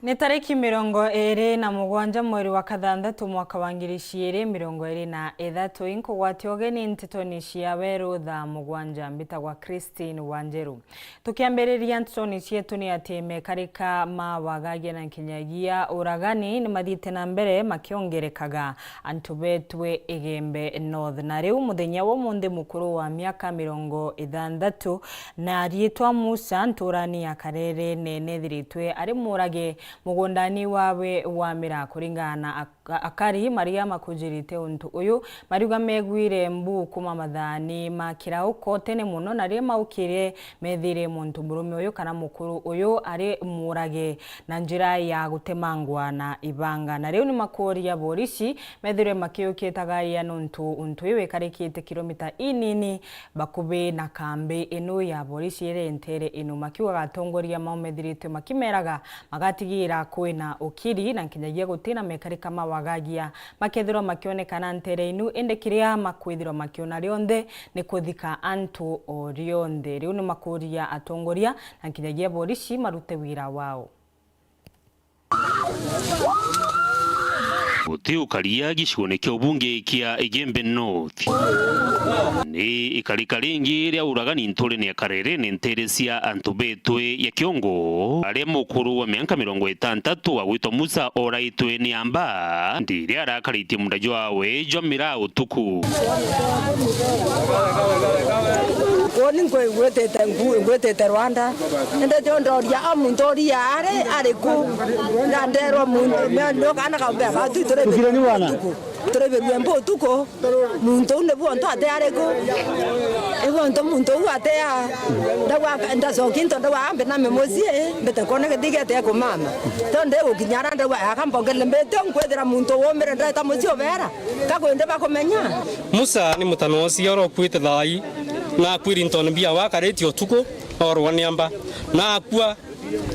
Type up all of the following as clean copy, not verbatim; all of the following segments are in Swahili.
Ni tariki 27 mweri wa Gathandatu mwaka wa 2023 inkugwatio geni Nteto ni cia Weru Thaa Mugwanja mbitagwa Christine WANJERU. Tukiambiriria ntoni cietu ni ati mekarika mawagagia na kinyagia uragani ni mathite na mbere makiongerekaga antu betwe Igembe North na riu muthenya wa munthi mukuru wa miaka 60 na rietwa Musa nturani ya karere nene thiritwe ari murage mugundani wawe wa mira kuringana akari maria makujirite untu uyu mariuga megwire mbu kuma mathani makira uko tene muno na rie maukire methire muntu murume uyu kana mukuru uyu ari murage na njira ya gutemangwa na ibanga na riu ni makoria borisi methire makiukitagaria untu iwe karikite kilomita inini bakubi na kambi inu ya borisi ire ntere inu makiuga gatongoria maumethirite makimeraga magatigira kwina ukiri na kinyagia gutina mekarika mawagagia makethiro makionekana ntere inu ende kiria makwithiro makiona rionthe ni kuthika antu o rionthe riu ni makuria atongoria na kinyagia borisi marute wira wao. Ukaria gicione kia ubunge kia Igembe North ni ikarika ringi ria uragani ntore ni akarere ni ntere cia antu betwe ya kiongo aria mukuru wa miaka 60 wa gwitwa Musa oraitwe ni amba ndiria arakaritie mundajo wawe jomira utuku Oni ngwetete Rwanda ndete ndoria amundoria are ku na ndero ndo kana ka bega tutireni wana tureberie mbo tuko muntu ne bonto ate are ku e bonto muntu ate ya ndawa ndazokinto ndawa ambe na memozie mbete kone kedige ate ko mama tonde ukinyara ndawa akambongele mbete nkwethera muntu womere ndata muzio vera kakwende bakomenya Musa ni mutanosi oro kwite thai na kwirinton bia wakaretio tuko oro niamba na akua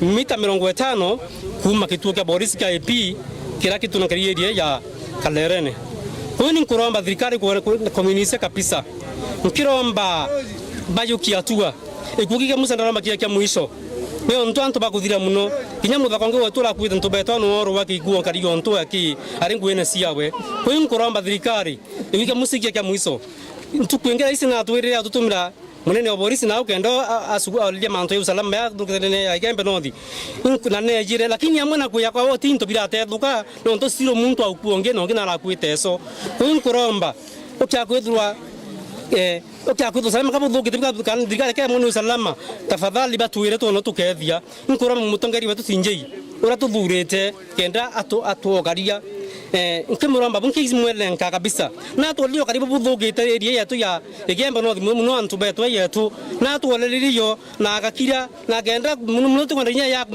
mita 50 kuma kituo kia Boris kia EP kila kitu na kariyeria ya kalerene kuni nkuromba thirikari komunise kabisa nkiromba bayuki atua ikugike Musa ndaramba kia mwisho Meo ntu antu bakuthira muno kinya muthakonge wetura kwita ntu betano oro wakiguo kariyo ntu aki ari ngwene ciawe kuni nkuromba thirikari ikugike musikia kia mwisho ntu kwengera isi na atwirira atutumira munene wa Boris na ukendo alia manto ya usalama ya dukene ya Igembe North na nejire lakini amwe na kuya kwa wote into birate duka no nto siro muntu akuonge no ngina la kwiteso kunkuromba ukyakwithwa ukyakwithwa salama kabo dukitibika kan digale ke munu usalama tafadhali batwire to no tukethia nkuromba mutongeri wetu sinjei ora tuthurite kenda atuogaria nkimuromba bunkizi mwelenka kabisa na tulio karibu buthugite area yetu ya Igembe North muno antu betwe yetu na tuoleliriyo na agakira na genda muno tukwandanya ya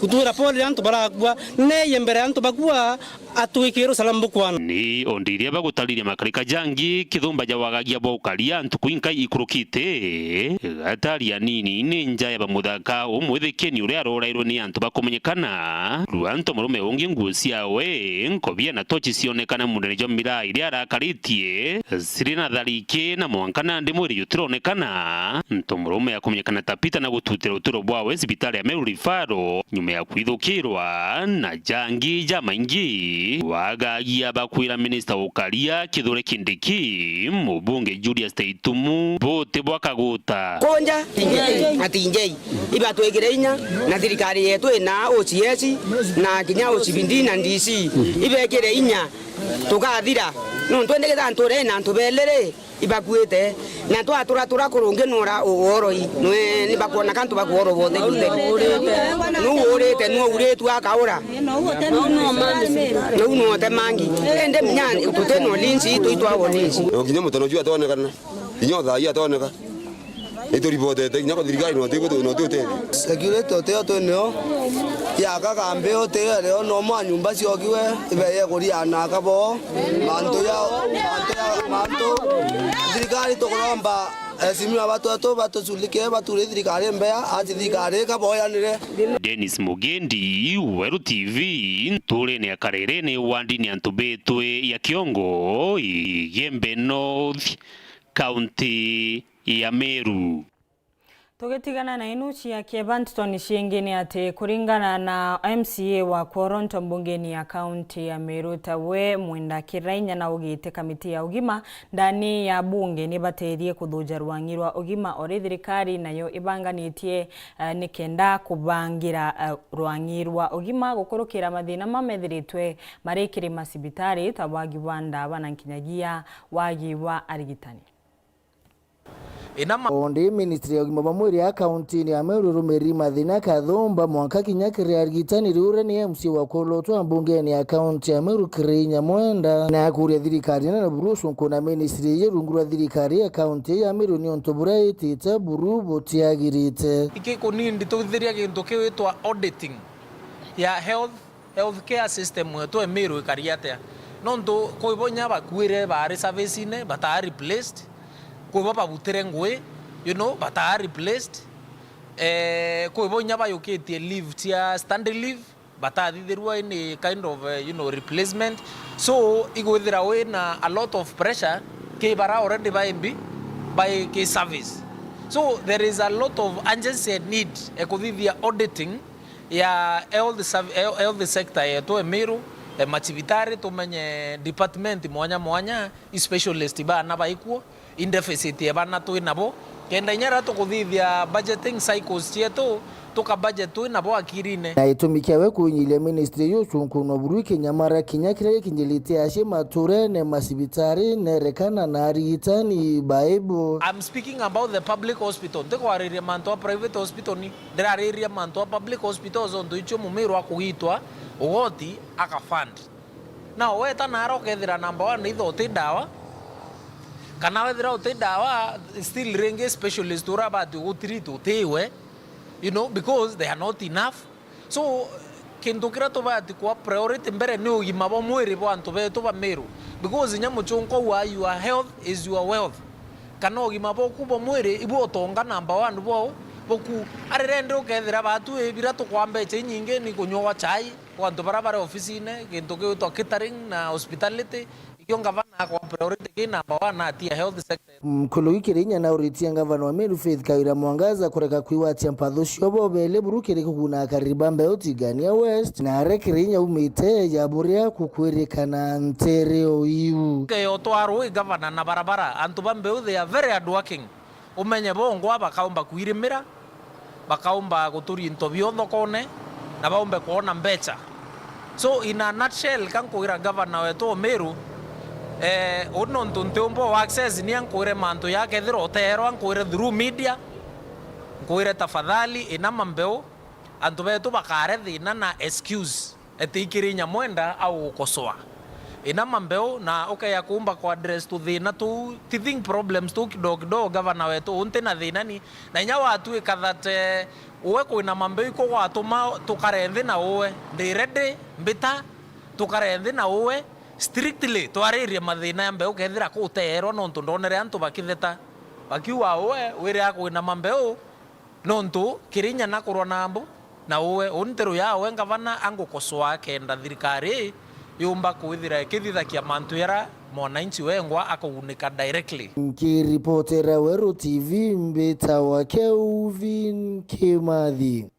kutura pole antu baragwa ne yembere antu bagwa atuikiro salamu kwana ni ondiria bagutaliria makarika jangi kithumba ja wagagia bokaria antu kuinka ikurukite gataria nini ninja ya bamuthaka umwithikeni uria arorairwo ni antu bakumenyekana ruanto murume ungi ngucia we nkobia na tochi sionekana munene jomira iria arakaritie sirina thariki na mwankana ndi mwiri yutironekana ntomurume akumenyekana tapita na gututira uturo bwawe sibitari ya Meru Rifaro nyuma ya kwithukirwa na jangi ja maingi wagagia bakwira minister ukaria kithure kindiki mubunge Julius Teitumu bote bwakaguta konja atinjei ibatwegere inya na thirikari yetu ina OCS na kinya OCBD na DC ibekere inya tukathira no twendege tantore na ntubelere ibakwete na twatura kurungenura uoroi nwe ni bakona kantu bakuoro bothe gute no urete no uretu akaura no te mangi ende mnyani tuteno linsi tuitwa wolinsi okinyo mutano jua tonekana inyo Thaa toneka ito ripotete nyako thirikari no tete security te otoneo ya kakambe ote leo no mwa nyumba ciokiwe ibeye kuria na kabo manto thirikari tukuromba simio batu sulike batu thirikari mbea ati thirikari kaboyanire Dennis Mugendi Weru TV tule ni akarere ni wandi ni antu betwe ya kiongo Igembe North County ya Meru. Tugetigana na inu cia Kiebanton ciengine ati kuringana na MCA wa Koronto mbungeni ya kaunti ya Meru Thaa Mwenda Kirainya na ugite kamiti ya ugima ndani ya bunge ni baterie kuthuja rwangi rwa ugima ori thirikari nayo ibanganitie nikenda kubangira rwangi rwa ugima gukurukira mathina mamethiritwe marikiri masibitari ta wagi wa ndawa na nkinyagia wagi wa arigitani. Onde ministry ya ugima wa mwiri ya kaunti ya Meru rumeri mathina kathomba mwanka kinyakiri arigitani riure ni MC wa Kolotwa mbungeni ya kaunti ya Meru Kirainya Mwenda na kuria thirikari na burusu kuna ministry ya rungura thirikari ya kaunti ya Meru ni ontobura itita buru botiagirite iki kunindi tuthiria gintu kiwitwa auditing ya healthcare system wetu Meru ikariatea nonto koibonya bakwire bari service ine bata replaced kuibo babutere ngwe bata replaced kuibonya bayoketie leave tia standing leave bata thithirwa in kind of replacement so igwithira wina a lot of pressure ke bara already by ke service so there is a lot of urgency need ekuthithia auditing ya health sector yetu Meru machibitari tumenye department mwanya specialist bana baikuo in deficit ya bana tu nabo kenda nyara tukuthithia budgeting cycles cietu tuka budget tu nabo akirine na itumikiawe kunyile ministry yuchunkuno buru kinyamara kinyakire kinyilite ashe mature ne masibitari ne rekana na arigitani bible. I'm speaking about the public hospital ndiko ariria manto private hospital ni ndiraria manto public hospitals ondo icho mumiru akugitwa ugoti aka fund na weta naro kethira number 1 itho tindawa kana wethira utindawa still renge specialist urabati utreat utiwe because they are not enough so kintu kira tubati kwa priority mbere ni ugima bo mwiri bo antu betu ba Meru because nyamu chonko wa your health is your wealth kana ugima bo kubo mwiri ibu otonga number 1 bo boku arerende ukethira batu ebira tukwambe che nyinge ni kunyowa chai kwa antu barabara office-ine kintu kitu catering na hospitality gavana kwa priority kina bawana atia health sector mkulu Kirainya na uritia gavana wa Meru Faith Kawira Mwangaza kureka kwiwatia mpatho cio bele burukire kuguna karibambe utigania West na Kirainya umite ya buria kukwirikana ntereo iu ke twaro gavana na barabara antu bambe they are very hardworking umenye bongo bakaomba kuirimira bakaomba guturi into biotho kone na baombe kuona mbecha so in a nutshell kankuira gavana wetu Meru ono ntuntumbo access ni ankuire manto yake thiro tero ankuire through media ankuire tafadhali ina mambeo antu betu bakare thina na excuse etikirinya Mwenda au ukosoa ina mambeo na ya kumba kwa address to thina tu teething problems tu kidogo gavana wetu unte na thina ni na nya watu ikathate uwe kuina mambeo iko watuma tukarenthi na uwe ndi ready mbita tukarenthi na uwe strictly twariria mathina ya mbeu kethira kuterwo nontu ndonere antu bakitheta bakiwa uwe wire akwina mambeu nontu Kirainya na kurwa nambo na uwe unteru ya uwe gavana angukosoa kenda thirikari yumba kuithira kithithakia mantu yara mwananchi wengwa akugunika directly. Nkiripotera Weru TV mbeta wa Kelvin Kimathi.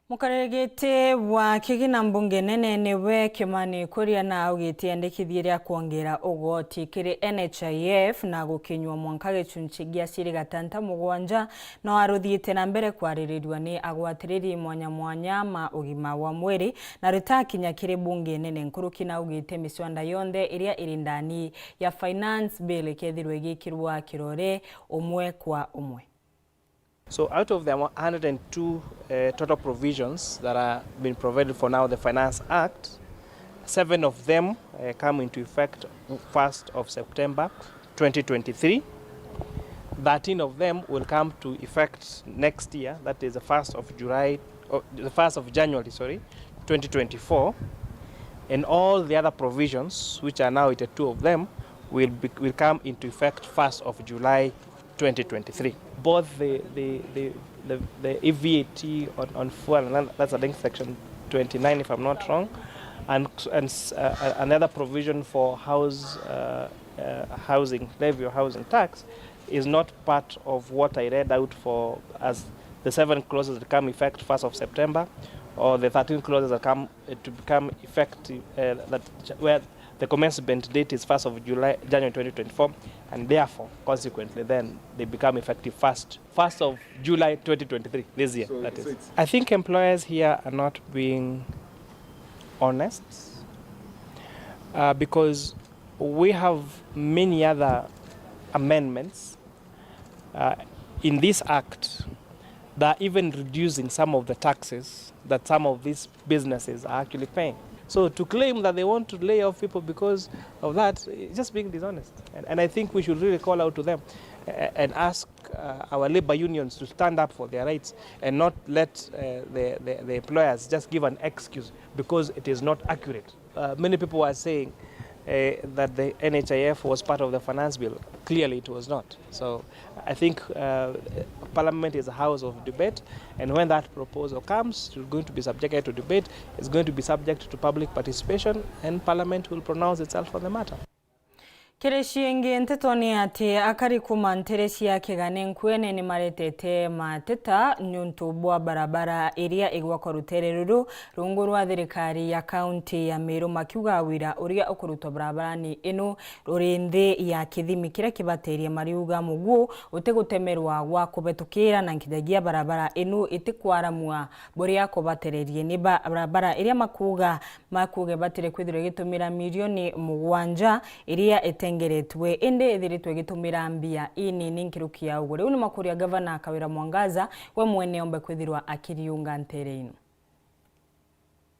Mukaregete wa kigina mbunge nene newe Kimani Kuria na augite andikithiria kuongera ugoti kiri NHIF na gukinywa mwanka gicunchi gia ciri gatanta Mugwanja no aruthiite na mbere kwariririo ni agwatiriri mwanya ma ugima wa mwiri na ritakinya kiri bunge nene nkuruki na augite miswanda yonde iria iri ndani ya finance bill kethirwe gikirwa kirore umwe kwa umwe. So out of the 102 total provisions that are being provided for now, the Finance Act, 7 of them come into effect 1st of September 2023. 13 of them will come to effect next year, that is the 1st of January, 2024. And all the other provisions, which are now 82 of them, will come into effect 1st of July 2023. Both the EVAT on fuel, and that's I think section 29 if I'm not wrong, and another provision for housing levy or housing tax is not part of what I read out for as the 7 clauses that come effect 1st of September, or the 13 clauses that come to become effective, where the commencement date is 1st of January 2024, and therefore, consequently, then they become effective 1st of July 2023, this year, that is. I think employers here are not being honest, because we have many other amendments in this act that are even reducing some of the taxes that some of these businesses are actually paying. So to claim that they want to lay off people because of that is just being dishonest. And I think we should really call out to them and ask our labor unions to stand up for their rights and not let the employers just give an excuse because it is not accurate. Many people are saying that the NHIF was part of the finance bill. Clearly it was not. So I think Parliament is a house of debate, and when that proposal comes, it's going to be subjected to debate, it's going to be subject to public participation, and Parliament will pronounce itself on the matter. Kereshienge Nteto ni ati akari kuma nteresi ya kegane nkwene ni maretete mateta nyuntu bwa barabara iria igwa kwa rutereruru rungu rwa thirikari ya kaunti ya Meru makiuga wira uria ukuruto barabara ni ino rurinde ya kithimi kira kibateria mariuga mugu utegutemerwa gwa kubetukira na nkidagia barabara ino itikwaramwa boria kubatererie ni barabara iria makuge batire kwithire gitumira milioni Mugwanja iria tengeretwe ende ethiritwe gitumira mbia ini ninkirukia ugure uni makuria governor Kawira Mwangaza we mwene ombe kwithirwa akiriunga ntereino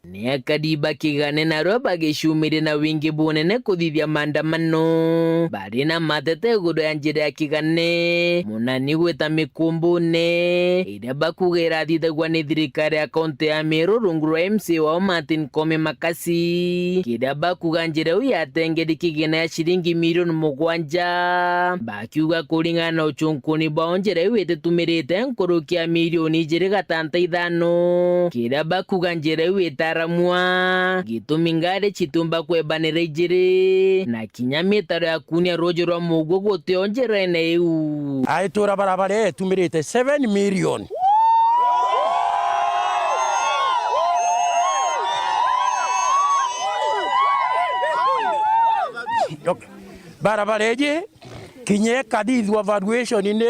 ni akadiba kigane na roba gishumire na wingi bunene kuthithia maandamano bari na matete gudo ya njira ya kigane munani gweta mikumbune ira bakugera thithagwa ni thirikari ya kaunti ya Meru rungu rwa MC wa Martin Kome Makasi kira bakuga njira uya tengeri kigena ya shilingi milioni Mugwanja bakiuga kuringana na uchunkuni bwa njira iwete tumirite nkurukia milioni 6.5 kira bakuga njira iweta ramwa gitumi ngare chitumba kwebanira ijiri na kinyamitaro ya kunia rojo rwa mugo gote onjera neu aitura barabara tumirite 7 million barabara je kinye kadithwa valuation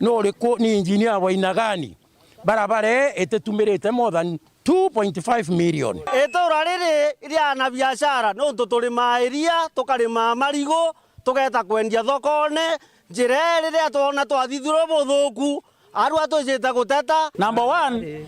no riko ni engineer wa inagani barabara etetumirite more than 2.5 million. Etora riri iria na biashara no tutulima iria tukarima marigo tugeta kwendia thokone njire riria tuona twathithuro buthuku aru atujita guteta. Number 1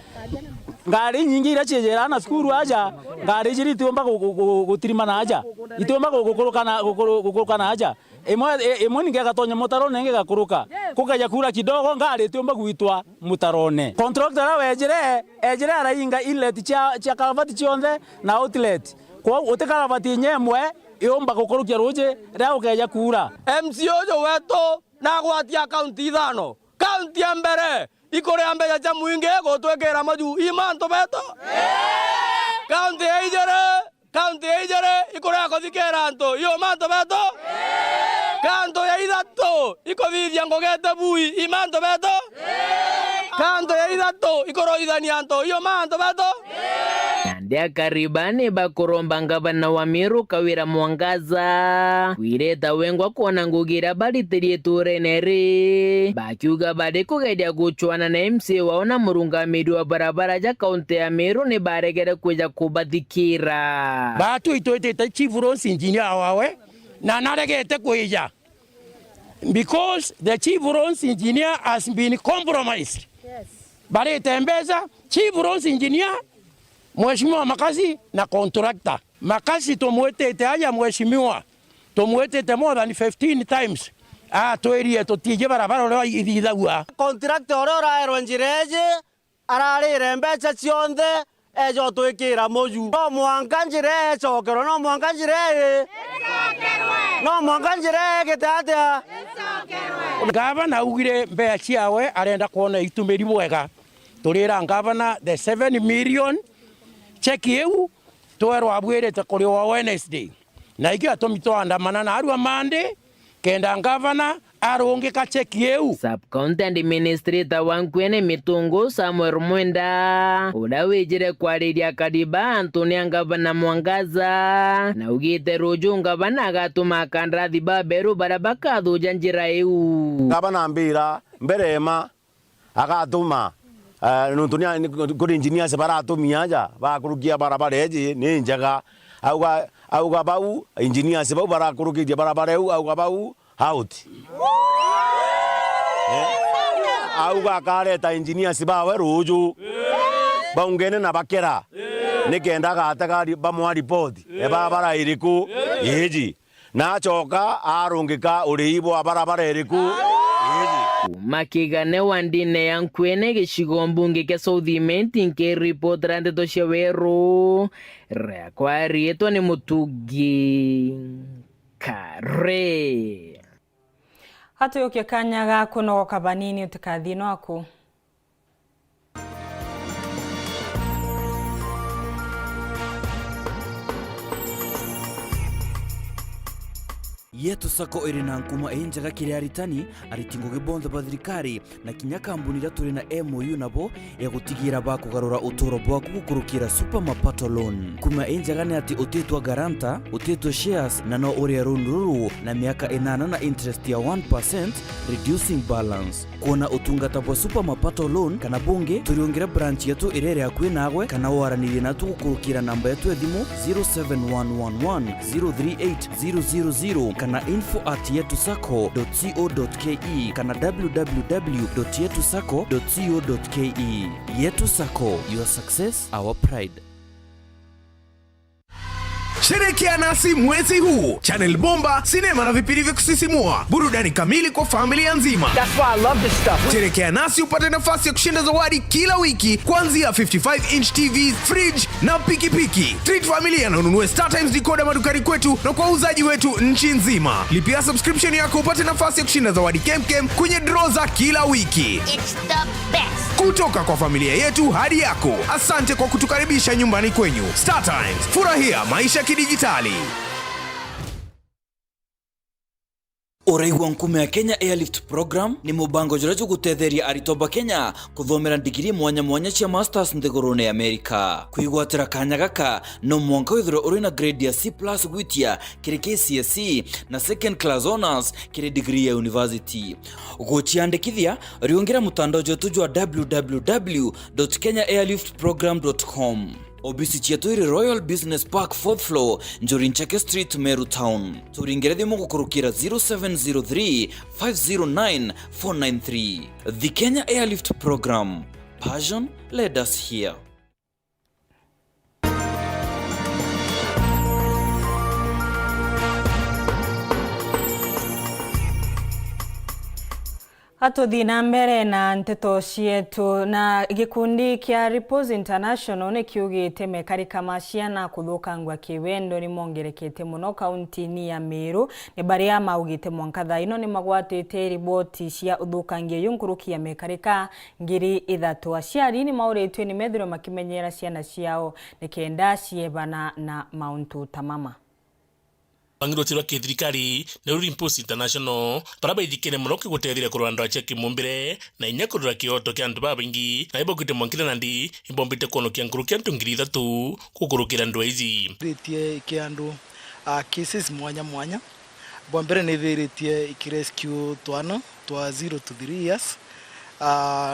ngari nyingi ira chejera na skuru aja ngari jiri tiomba gutirima na aja itiomba gukuruka na aja emwe ningega tonya mutaro nenge gakuruka kukaja kura kidogo ngari tiomba guitwa mutarone contractor ejere arainga inlet cha karavati chionde na outlet kwa utekaravati nyemwe iomba gukurukia ruje ria ukeja kura MCO jo weto na gwatia county thano county ya mbere ikore ambeja cha muinge gotwekera maju imanto beto county ejere ikore akothikera anto iyo manto beto kanto ya ithato ikothithia ngogete bui imanto beto kanto ya ithato ikoroithania anto iyo manto beto ndia karibani bakoromba ngavana wa Meru Kawira Mwangaza kwireta wengwa kuona ngugira bariterie turenere bakiuga bade kugedia guchwana na MC waona murungamiri wa barabara ja kaunti ya Meru ni baregere kuja kubathikira batu itoitete chief roads engineer wawe na naregete kuija because the chief roads engineer has been compromised. Yes. Bare tembeza chief roads engineer Mheshimiwa Makasi na contractor. Makasi tumwetete haya mheshimiwa. Tumwetete more than 15 times. Toerie totije barabara ro ithithagua. Contractor ora eronjireje ararire mbeca cionthe ejo twikira moju. No mwanganjire chokero no mwanganjire. No mwanganjire gitatia. Gavana ugire mbeca ciawe arenda kuona itumiri bwega. Turira gavana the 7 million cheki eu twerwa abwirete kuri wa Wednesday na ikia tomito andamana na arua Monday kenda ngavana arungi kacheki eu. Sub-County Administrator wa Nkwene Mitungu Samuel Mwenda ura wijire kwariria kadiba Antonia ngavana Mwangaza na ugite ruju ngavana agatuma kandrathi baberu barabaka thuja njira eu. Ngavana mbira mberema agatuma Antonia kuri engineers baratumia aja bakurukia barabara eji ni njaga auga bau engineers bau barakurukia barabara eu auga bau out. Auga kareta engineers bawe ruju baungene na bakera nikenda gataka bamwa report barabara iriku eji na choka arungika uriibwa barabara iriku Makigane wandine ya Nkwene gicigo mbunge kia Southiment nke report Nteto cia Weru rekwa rietwa ni Mutugi Kare. Hatu yokia kanya ga kunogoka banini utikathino aku. Yetu sako irina nkuma enjaga kiri aritani aritingo gibonzo bathirikari na kinya kambuni ira turi na MOU nabo egutigira bakugarura utoro bwaku gukurukira super mapato loan. Kuma enjaga ni ati utetwa garanta, utetwa shares na no uri runuru na miaka 8 na interest ya 1% reducing balance. Kuona utungata bwa super mapato loan kana bunge turiongera branch yetu irere akwe nagwe kana waranire natu gukurukira namba yetu ya thimu 0711038000 kana info@yetusako.co.ke kana www.yetusako.co.ke. Yetu Sako, your success, our pride. Sherekea nasi mwezi huu. Channel bomba, sinema na vipindi vya kusisimua. Burudani kamili kwa familia nzima. That's why I love this stuff. Sherekea nasi upate nafasi ya kushinda zawadi kila wiki kuanzia 55-inch TVs, fridge na pikipiki. Treat familia na ununue StarTimes decoder madukani kwetu na kwa uzaji wetu nchi nzima. Lipia subscription yako upate nafasi ya kushinda zawadi kemkem kwenye draw za kila wiki. It's the best. Kutoka kwa familia yetu hadi yako. Asante kwa kutukaribisha nyumbani kwenyu. StarTimes, furahia maisha kidijitali. Uraigwa nkume ya Kenya Airlift Program ni mubango jurajo gutetheria aritoba Kenya kuthomera digiri mwanya cia masters nthigurune Amerika. Kuigwatira kanya gaka no mwanka withiro uri na grade ya C+ gwitia kiri KCSE na second class honors kiri degree ya university. Ugochiandikithia riongera mutandao jotu jwa www.kenyaairliftprogram.com. Obisi chetu iri Royal Business Park 4th floor Njorinchake Street, Meru Town. Turingere thimu gukurukira 0703 509 493. The Kenya Airlift Program. Passion led us here. Hatuthi na mbere na nteto cietu na gikundi kia Repose International ni kiugite mekarika maciana kuthukangwa kiwendo ni mongerekete muno kaunti-ini ya Meru ni baria maugite mwankatha ino ni magwatite riboti cia uthukangia yungurukia mekarika ngiri 3 aciari ni mauritwe ni methiro makimenyera ciana ciao ni kenda ciebana na mauntu tamama. Bangiro tirwa kithirikari na Repose International paraba idikene muno kigutethira kurwandwa cheki mumbire na inya kurura kioto kia andu babangi na ibokite mwankira nandi imbombite konokia nkuru kia andu ngiri 3 kukurukira ndwa izi ritie kia andu cases mwanya bombere ne thiritie ikirescue twana twa 0 to 3 years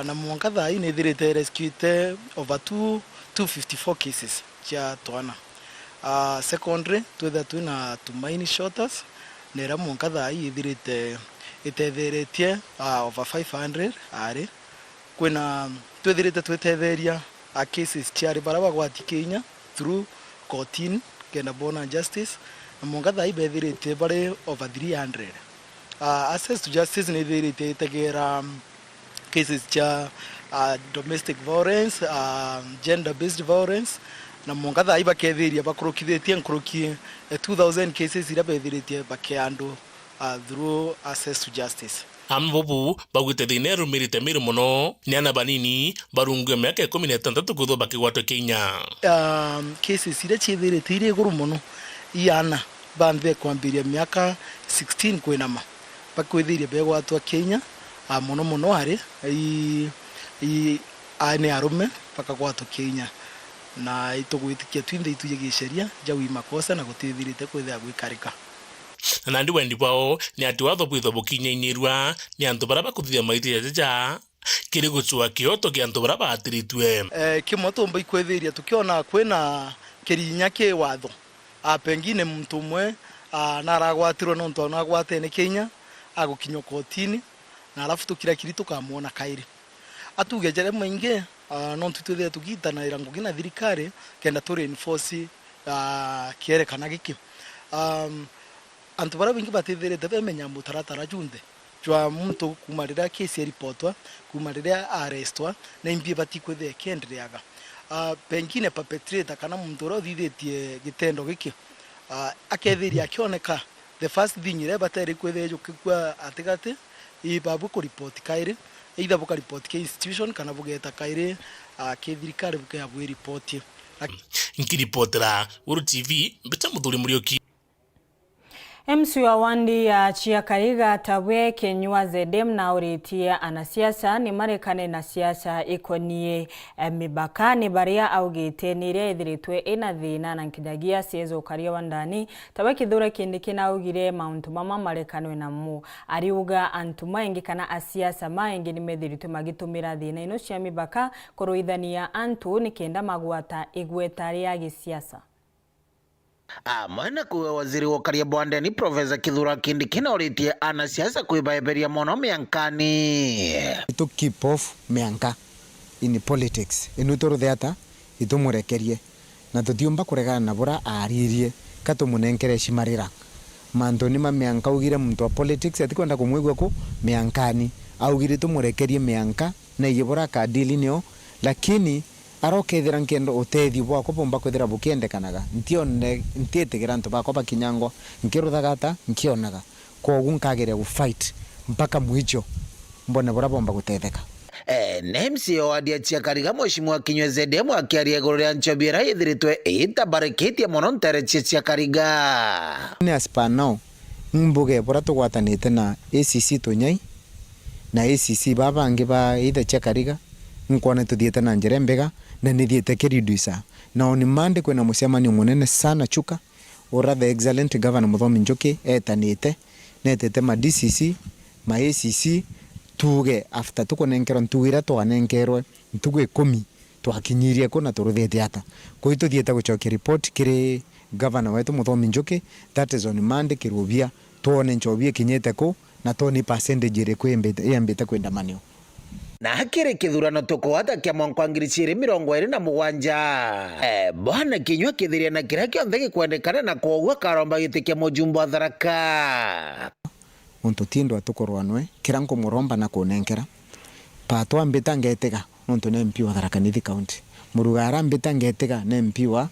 na mwankatha ine thirite rescue over 254 cases cha twana. Secondary twetha twina tumaini shorters nera mwankatha ithirite itetheretie over 500 ari kwina twethirite twetetheria cases ciari baraba gwatikinya through courtin kena bona justice na mwankatha ibethirite bare over 300 access to justice ni thirite tegera cases cha domestic violence gender based violence na mwankatha ibakethiria bakurukithitie nkurukie 2000 cases ira bethiritie bakeandu through access to justice. Ambobu bagwite thine rumirite miru muno ni ana banini barungwe miaka 16 kutho bakigwatwo Kenya. Cases ira chithirite ire guru muno iana banthe kwambiria miaka 16 kwinama bakwithirie begwatwa Kenya muno muno ari ane arume bakagwatwa Kenya na itugwitikia twinde ituje gisheria jawi makosa na gutithirite kwithia gwikarika na ndi wendi bwao ni ati watho bwitho bukinyinirwa ni antu bara bakuthithia maitire jaja kiri gucua kioto ki antu bara batiritwe kimotombo ikwethiria tukiona kwina kirinya ki watho pengine mtu mwe naragwatirwo no ntu anagwate ni Kenya agukinywa kotini na alafu tukira kiri tukamuona kairi atuge jere mainge no tututhe tukitana irango gina thirikari kenda to reinforce kierekana giki antu bara bingi batithirite bemenya mutaratara junde jwa mtu kumarira kesi reportwa kumarira arrestwa na imbi batikwethe kendriaga pengine perpetrator kana mtu ro thithitie gitendo giki akethiria akioneka the first thing ire batari kwethe jukikwa atigate ibabu ko report kaire either buka report ke institution kana bugeta kaire ke thirikari buka yabu report nkiripotera Weru TV mbita muthuri murioki MC wa wandi ya Chiakariga tabwe kenywa zedem na uritia anasiasa ni marekane na siasa ikonie mibaka ni baria augite nire ithiritwe ina thina na nkinyagia siezo karia wandani tabwe kithura kindiki na augire mauntu mama marekanwe na mu ariuga antuma ingi kana asiasa maingi ni methiritwe magitumira thina ino cia mibaka kuruithania antu ni kenda magwata igwetari ya gisiasa. Mwana kuwe waziri wa Kariabwande ni Profesa Kithura Kindiki na uritie anasiasa kuibaeberia mono miankani. To keep off mianka in politics. Inutoro theata itumurekerie. Na tutiumba kuregana na bora aririe katumunenkere shimarira. Mantoni ma mianka ugire muntu wa politics atikwenda kumwigwa ku miankani. Augire tumurekerie mianka na yebora kadili nio lakini arokethera nkendo utethi bwako bomba kwethera bukiendekanaga ntietegera ntu bako bakinyangwa nkiruthagata nkionaga kogu nkagere gu fight mpaka mwicho mbone bora bomba gutetheka NMCO adia Chiakariga mheshimiwa Kinywa Zedemu akiaria iguru ria nchobiera ithiritwe itabareketie mono ntere Chiakariga ni aspano mbuge bora tugwatanite na ACC tunyai na ACC babangi ba ita Chiakariga nkwana tuthiete na njira mbega na nithiete kiriduisa na on Monday kwena mucemania munene sana chuka ora the excellent governor Muthomi Njuki etanite netete ma DCC ma ACC tuge after tukonenkero ntugira twanenkerwe ntuge 10 twakinyirie ko na turuthiete ata ko ituthiete gucokia report kiri governor wetu Muthomi Njuki that is on Monday kirubia tuone nchobie kinyete ko na toni percentage ire kwembete kwenda manio na hakire kithurano tukwata kia mwaka ngiri 2027 bwana Kinywa kithiria na kira kionthe gikwendekana na kogwa karomba gitikia mujumbo atharaka untu tindo atukorwanwe kira nkumuromba na kunenkera patwa mbita ngetega untu ne MP wa Tharaka Nithi County murugara mbita ngetega ne MP wa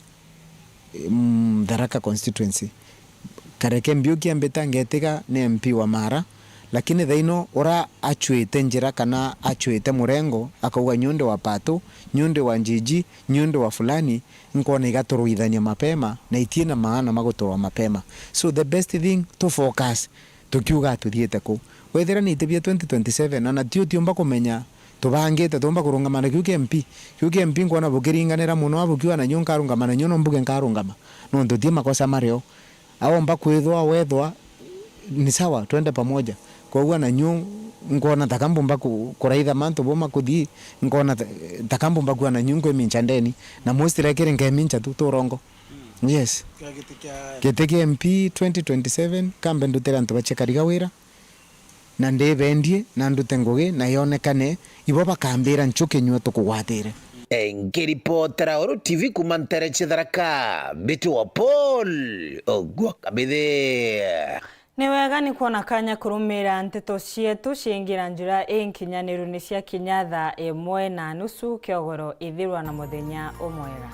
Tharaka constituency kareke mbiuki mbita ngetega ne MP wa Mara lakini thaino ora achuite njira kana achuite murengo akauga nyunde wa Pato nyunde wa Njiji nyunde wa fulani nkona igaturuithania mapema na itina maana magutorwa mapema so the best thing to focus tukiuga tuthiete ku wethera ni tibia 2027 na tiumba kumenya tubangite tumba kurungamana kiuke MP nkona bukiringanira muno abukiwa na nyunka rungamana nyono mbuge nkarungama no ndutie makosa mario aomba kwithwa wethwa ni sawa twende pamoja kwa na nyu ngona takambumba kuraitha manto boma kuthi ngona takambumba kwa na nyungo minchandeni na most rekere ngemincha tu torongo yes keteke MP 2027 kambe ndutera ntu bachekariga wira na ndebendie na ndutengoge na yonekane ibo bakambira nchuke nywa tukugwatire ngiripotera Weru TV kumantere Tharaka bitu wa Paul ogwa kabithe ni wega ni kuona kanya kurumira nteto cietu ciingira njira inkinyaniru ni cia kinya thaa 1:30 kiogoro ithirwa na muthenya umwega.